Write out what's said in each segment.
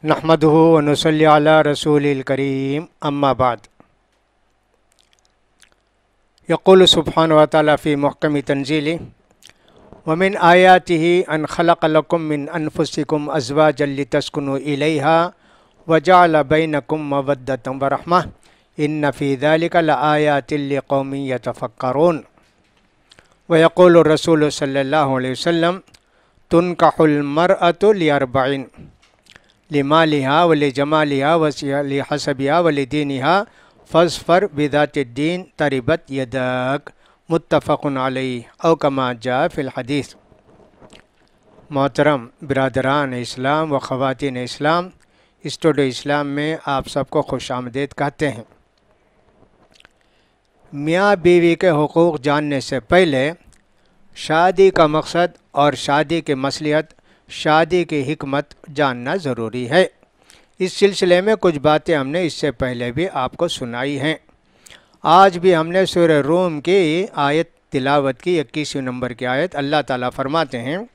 नहमदुहु व नुसल्ली अला रसूलिल करीम अम्मा बाद। यक़ूलु सुब्हानहु व तआला फ़ी मुहकमि तंज़ीलिहि व मिन आयातिहि अन ख़लक़ लकुम मिन अनफुसिकुम अज़वाजन लितस्कुनु इलैहा व जअल बैनकुम मवद्दतन व रहमह इन्न फ़ी ज़ालिका लआयातिन लिक़ौमिन यतफ़क्करून। व यक़ूलु रसूलु सल्लल्लाहु अलैहि वसल्लम तुनकाहुल मरअतु लिअरबईन लिमालिहा व लिजमालिहा व लिहसबिहा व लिदीनिहा फ़ज़फ़र बिज़ातिद्दीन तरिबत यदक मुत्तफ़क़ुन अलैहि औ कमा जाअ फ़िल हदीस। मोहतरम बिरादरान इस्लाम व ख़वातीन इस्लाम, स्टूडियो इस्लाम में आप सबको खुश आमदीद कहते हैं। मियाँ बीवी के हुकूक़ जानने से पहले शादी का मकसद और शादी की मसलियत, शादी की हिकमत जानना ज़रूरी है। इस सिलसिले में कुछ बातें हमने इससे पहले भी आपको सुनाई हैं। आज भी हमने सूरह रूम की आयत तिलावत की, 21वें नंबर की आयत। अल्लाह ताला फरमाते हैं,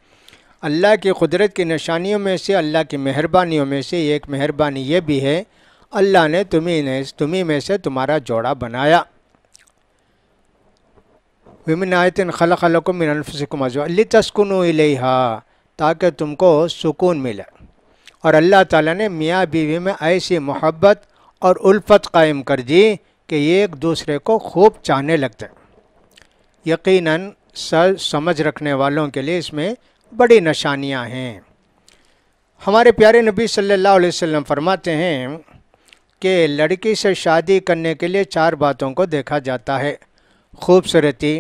अल्लाह की कुदरत की निशानियों में से, अल्लाह की मेहरबानियों में से एक मेहरबानी ये भी है, अल्लाह ने तुम्ही में से तुम्हारा जोड़ा बनाया। विमिन आयतिन खलक़ लकुम मिन अनफुसिकुम अज़वाजन लितस्कुनु इलैहा, ताकि तुमको सुकून मिले। और अल्लाह ताला ने मियाँ बीवी में ऐसी मोहब्बत और उल्फत कायम कर दी कि एक दूसरे को खूब चाहने लगते हैं। यकीनन समझ रखने वालों के लिए इसमें बड़ी निशानियाँ हैं। हमारे प्यारे नबी सल्लल्लाहु अलैहि वसल्लम फरमाते हैं कि लड़की से शादी करने के लिए 4 बातों को देखा जाता है: खूबसूरती,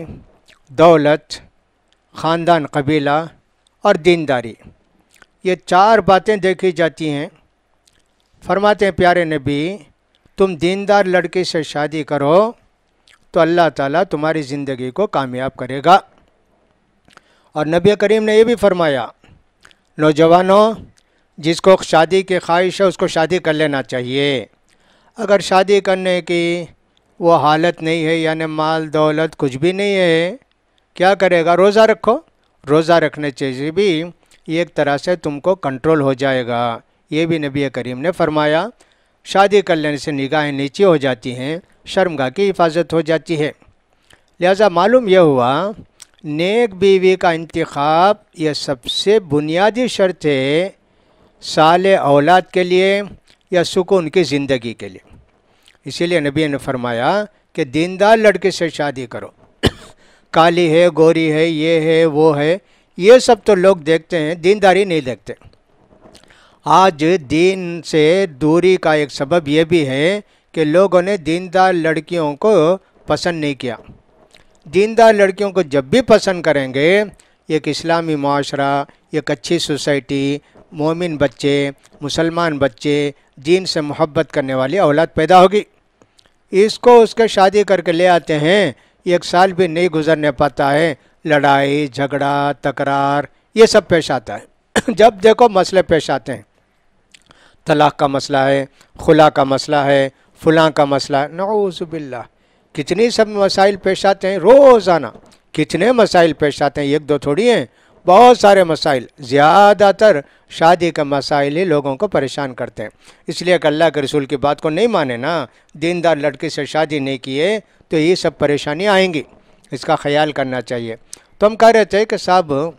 दौलत, ख़ानदान कबीला और दीनदारी। ये 4 बातें देखी जाती हैं। फरमाते हैं प्यारे नबी, तुम दीनदार लड़की से शादी करो तो अल्लाह ताला तुम्हारी ज़िंदगी को कामयाब करेगा। और नबी करीम ने यह भी फरमाया, नौजवानों, जिसको शादी की ख्वाहिश है उसको शादी कर लेना चाहिए। अगर शादी करने की वो हालत नहीं है, यानी माल दौलत कुछ भी नहीं है, क्या करेगा? रोज़ा रखो। रोज़ा रखने से भी एक तरह से तुमको कंट्रोल हो जाएगा। ये भी नबी करीम ने फरमाया। शादी कर लेने से निगाहें नीचे हो जाती हैं, शर्मगाह की हिफाजत हो जाती है। लिहाजा मालूम यह हुआ, नेक बीवी का इंतखाब यह सबसे बुनियादी शर्त है साले औलाद के लिए या सुकून की ज़िंदगी के लिए। इसीलिए नबी ने फरमाया कि दीनदार लड़के से शादी करो। काली है, गोरी है, ये है, वो है, ये सब तो लोग देखते हैं, दीनदारी नहीं देखते। आज दीन से दूरी का एक सबब यह भी है कि लोगों ने दीनदार लड़कियों को पसंद नहीं किया। दीनदार लड़कियों को जब भी पसंद करेंगे, एक इस्लामी माशरा, एक अच्छी सोसाइटी, मोमिन बच्चे, मुसलमान बच्चे, दीन से मोहब्बत करने वाली औलाद पैदा होगी। इसको उसके शादी करके ले आते हैं, 1 साल भी नहीं गुजरने पाता है, लड़ाई झगड़ा तकरार ये सब पेश आता है। जब देखो मसले पेश आते हैं, तलाक़ का मसला है, खुला का मसला है, फलां का मसला है, नऊज़ु बिल्लाह। कितनी सब मसाइल पेश आते हैं रोज़ाना, कितने मसाइल पेश आते हैं, 1-2 थोड़ी हैं, बहुत सारे मसाइल। ज़्यादातर शादी के मसाइल ही लोगों को परेशान करते हैं। इसलिए कि अल्लाह के रसूल की बात को नहीं माने ना, दीनदार लड़की से शादी नहीं किए तो ये सब परेशानियाँ आएंगी। इसका ख्याल करना चाहिए। तो हम कह रहे थे कि साहब,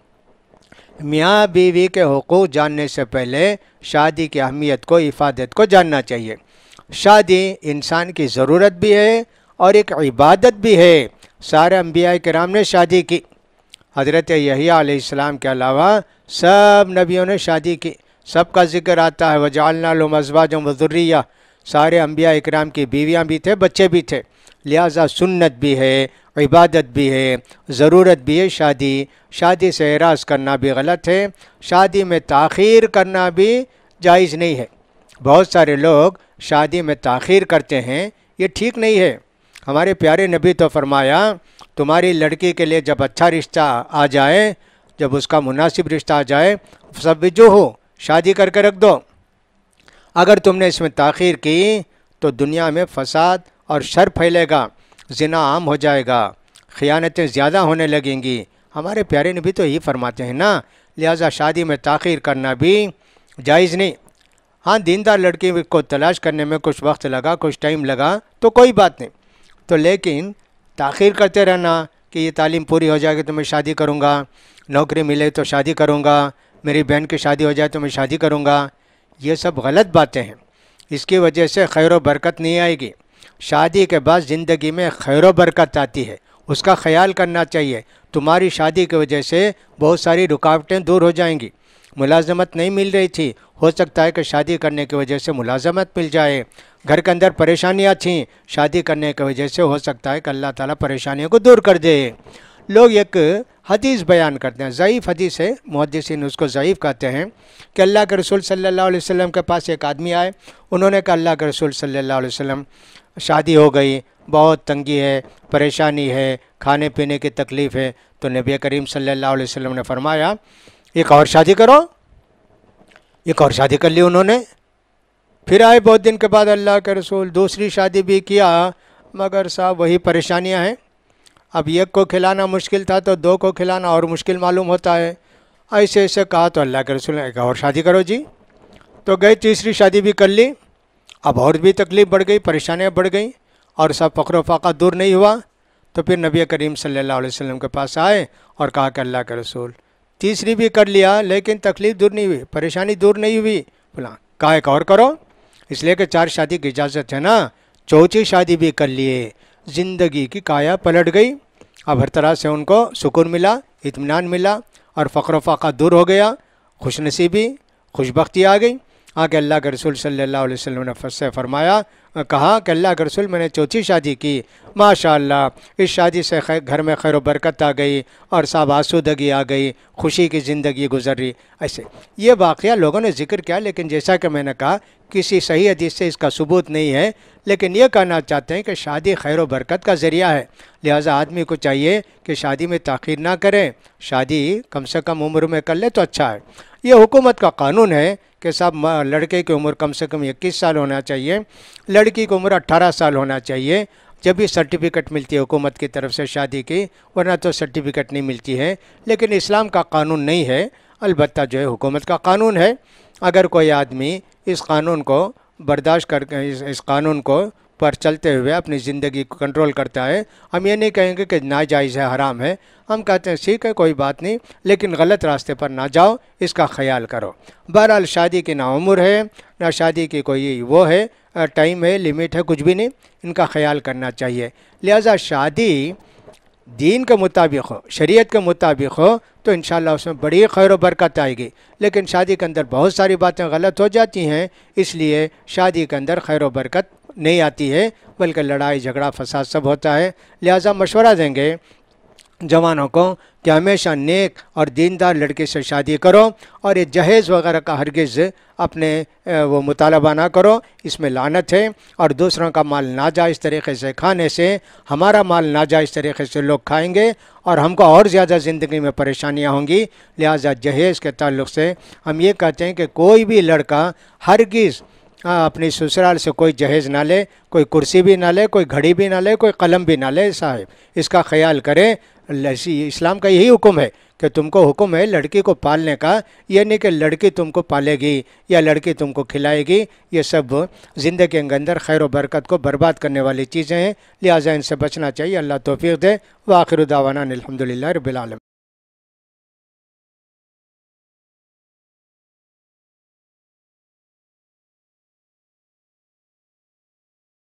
मियाँ बीवी के हुकूक़ जानने से पहले शादी की अहमियत को, इफ़ादत को जानना चाहिए। शादी इंसान की ज़रूरत भी है और एक इबादत भी है। सारे अंबिया किराम ने शादी की। हज़रत यहया अलैहिस्सलाम के अलावा सब नबियों ने शादी की। सबका ज़िक्र आता है, वजअलना लहुम अज़वाजन व ज़ुर्रिय्या। सारे अंबिया इकराम की बीवियाँ भी थे, बच्चे भी थे। लिहाजा सुन्नत भी है, इबादत भी है, ज़रूरत भी है शादी। शादी से एराज़ करना भी गलत है, शादी में ताख़ीर करना भी जायज़ नहीं है। बहुत सारे लोग शादी में ताख़ीर करते हैं, ये ठीक नहीं है। हमारे प्यारे नबी तो फरमाया, तुम्हारी लड़की के लिए जब अच्छा रिश्ता आ जाए, जब उसका मुनासिब रिश्ता आ जाए, सब जो हो शादी करके रख दो। अगर तुमने इसमें ताख़ीर की तो दुनिया में फ़साद और शर फैलेगा, ज़िना आम हो जाएगा, ख़यानतें ज़्यादा होने लगेंगी। हमारे प्यारे नबी तो यही फरमाते हैं ना। लिहाजा शादी में ताख़ीर करना भी जायज़ नहीं। ہاں دیندار لڑکی کو تلاش کرنے میں کچھ وقت لگا، کچھ ٹائم لگا تو کوئی بات نہیں، تو لیکن تاخیر کرتے رہنا کہ یہ تعلیم پوری ہو جائے گی تو میں شادی کروں گا، نوکری ملے تو شادی کروں گا، میری بہن کی شادی ہو جائے تو میں شادی کروں گا، یہ سب غلط باتیں ہیں۔ اس کی وجہ سے خیر و برکت نہیں آئے گی۔ شادی کے بعد زندگی میں خیر و برکت آتی ہے، اس کا خیال کرنا چاہیے۔ تمہاری شادی کی وجہ سے بہت ساری رکاوٹیں دور ہو جائیں گی۔ ملازمت نہیں مل رہی تھی، ہو سکتا ہے کہ شادی کرنے کی وجہ سے ملازمت مل جائے۔ گھر کے اندر پریشانیاں تھیں، شادی کرنے کی وجہ سے ہو سکتا ہے کہ اللہ تعالیٰ پریشانیوں کو دور کر دے۔ لوگ ایک حدیث بیان کرتے ہیں، ضعیف حدیث ہے، محدثین اس کو ضعیف کہتے ہیں، کہ اللہ کے رسول صلی اللہ علیہ وسلم کے پاس ایک آدمی آئے، انہوں نے کہا اللہ کے رسول صلی اللہ علیہ وسلم شادی ہو گئی، بہت تنگی ہے، پریشانی ہے، کھانے پینے کی تکلیف ہے، تو نبی کریم صلی اللہ علیہ وسلم نے فرمایا ایک اور شادی کرو۔ ایک اور شادی کر لی انہوں نے۔ پھر آئے بہت دن کے بعد اللہ کے رسول، دوسری شادی بھی کیا، مگر صاحب وہی پریشانیاں ہیں، اب ایک کو کھلانا مشکل تھا تو دو کو کھلانا اور مشکل معلوم ہوتا ہے۔ ایسے ایسے کہا تو اللہ کے رسول نے ایک اور شادی کرو جی، تو گئے تیسری شادی بھی کر لی، اب اور بھی تکلیف بڑھ گئی، پریشانیاں بڑھ گئیں، اور سب فقر و فاقہ دور نہیں ہوا، تو پھر نبی کریم صلی اللہ علیہ وسلم کے پاس آئے اور کہا کہ اللہ کے رسول تیسری بھی کر لیا لیکن تکلیف دور نہیں ہوئی، پریشانی دور نہیں ہوئی، بولا کہا ایک اور کرو، اس لیے کہ 4 شادی کی اجازت ہے نا، چوتھی شادی بھی کر لیے، زندگی کی کایا پلٹ گئی، اب ہر طرح سے ان کو سکون ملا، اطمینان ملا، اور فقر و فاقہ دور ہو گیا، خوش نصیبی، خوش بختی آ گئی۔ آگے اللہ کے رسول صلی اللہ علیہ وسلم نے فرمایا، کہا کہ اللہ کے رسول میں نے چوتھی شادی کی، ماشاءاللہ اس شادی سے گھر میں خیر و برکت آ گئی اور صاحب آسودگی آ گئی، خوشی کی زندگی گزر رہی۔ ایسے یہ واقعہ لوگوں نے ذکر کیا، لیکن جیسا کہ میں نے کہا کسی صحیح حدیث سے اس کا ثبوت نہیں ہے، لیکن یہ کہنا چاہتے ہیں کہ شادی خیر و برکت کا ذریعہ ہے، لہٰذا آدمی کو چاہیے کہ شادی میں تاخیر نہ کرے، شادی کم سے کم عمر میں کر لے تو اچھا ہے۔ یہ حکومت کا قانون ہے کہ صاحب لڑکے کی عمر کم سے کم 21 سال ہونا چاہیے، لڑکی کی عمر 18 سال ہونا چاہیے، جب بھی سرٹیفکیٹ ملتی ہے حکومت کی طرف سے شادی کی، ورنہ تو سرٹیفکیٹ نہیں ملتی ہے۔ لیکن اسلام کا قانون نہیں ہے، البتہ جو ہے حکومت کا قانون ہے۔ اگر کوئی آدمی اس قانون کو برداشت کر کے اس قانون کو پر چلتے ہوئے اپنی زندگی کو کنٹرول کرتا ہے، ہم یہ نہیں کہیں گے کہ ناجائز ہے، حرام ہے، ہم کہتے ہیں ٹھیک ہے کوئی بات نہیں، لیکن غلط راستے پر نہ جاؤ، اس کا خیال کرو۔ بہرحال شادی کی نہ عمر ہے نہ شادی کی کوئی وہ ہے ٹائم ہے، لمٹ ہے، کچھ بھی نہیں، ان کا خیال کرنا چاہیے۔ لہٰذا شادی دین کے مطابق ہو، شریعت کے مطابق ہو تو انشاءاللہ اس میں بڑی خیر و برکت آئے گی، لیکن شادی کے اندر بہت ساری باتیں غلط ہو جاتی ہیں، اس لیے شادی کے اندر خیر و برکت نہیں آتی ہے، بلکہ لڑائی جھگڑا فساد سب ہوتا ہے۔ لہٰذا مشورہ دیں گے جوانوں کو کہ ہمیشہ نیک اور دیندار لڑکے سے شادی کرو، اور یہ جہیز وغیرہ کا ہرگز اپنے وہ مطالبہ نہ کرو، اس میں لعنت ہے، اور دوسروں کا مال ناجائز طریقے سے کھانے سے ہمارا مال ناجائز طریقے سے لوگ کھائیں گے اور ہم کو اور زیادہ زندگی میں پریشانیاں ہوں گی۔ لہٰذا جہیز کے تعلق سے ہم یہ کہتے ہیں کہ کوئی بھی لڑکا ہرگز اپنی سسرال سے کوئی جہیز نہ لے، کوئی کرسی بھی نہ لے، کوئی گھڑی بھی نہ لے، کوئی قلم بھی نہ لے، صاحب اس کا خیال کرے۔ اسلام کا یہی حکم ہے کہ تم کو حکم ہے لڑکی کو پالنے کا، یہ نہیں کہ لڑکی تم کو پالے گی یا لڑکی تم کو کھلائے گی، یہ سب زندگی کے اندر خیر و برکت کو برباد کرنے والی چیزیں ہیں، لہٰذا ان سے بچنا چاہیے۔ اللہ توفیق دے۔ وآخر دعوانا الحمدللہ رب العالمین۔